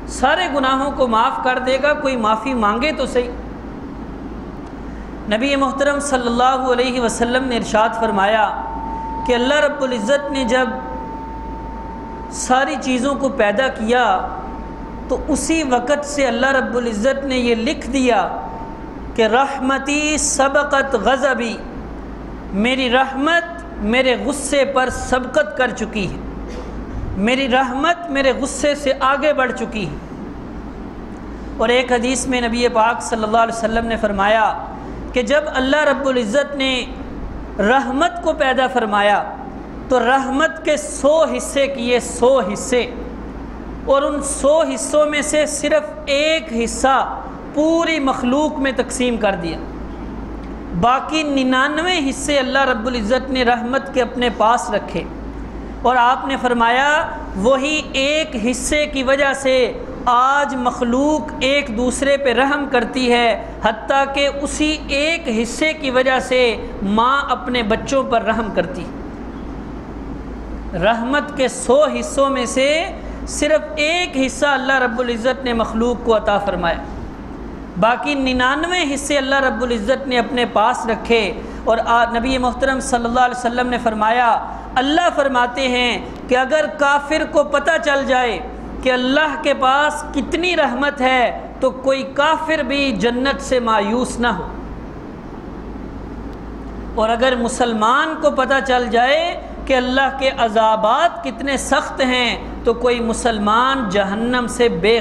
سارے گناہوں کو معاف کر دے گا، کوئی معافی مانگے تو صحیح۔ نبی محترم صلی اللہ علیہ وسلم نے ارشاد فرمایا کہ اللہ رب العزت نے جب ساری چیزوں کو پیدا کیا تو اسی وقت سے اللہ رب العزت نے یہ لکھ دیا کہ رحمتی سبقت غضبی، میری رحمت میرے غصے پر سبقت کر چکی ہے، میری رحمت میرے غصے سے آگے بڑھ چکی ہے۔ اور ایک حدیث میں نبی پاک صلی اللہ علیہ وسلم نے فرمایا کہ جب اللہ رب العزت نے رحمت کو پیدا فرمایا تو رحمت کے 100 حصے کیے، 100 حصے، اور ان 100 حصوں میں سے صرف ایک حصہ پوری مخلوق میں تقسیم کر دیا، باقی 99 حصے اللہ رب العزت نے رحمت کے اپنے پاس رکھے۔ اور آپ نے فرمایا وہی ایک حصے کی وجہ سے آج مخلوق ایک دوسرے پہ رحم کرتی ہے، حتیٰ کہ اسی ایک حصے کی وجہ سے ماں اپنے بچوں پر رحم کرتی۔ رحمت کے 100 حصوں میں سے صرف ایک حصہ اللہ رب العزت نے مخلوق کو عطا فرمایا، باقی 99 حصے اللہ رب العزت نے اپنے پاس رکھے۔ اور نبی محترم صلی اللہ علیہ وسلم نے فرمایا، اللہ فرماتے ہیں کہ اگر کافر کو پتہ چل جائے کہ اللہ کے پاس کتنی رحمت ہے تو کوئی کافر بھی جنت سے مایوس نہ ہو، اور اگر مسلمان کو پتہ چل جائے کہ اللہ کے عذابات کتنے سخت ہیں تو کوئی مسلمان جہنم سے بے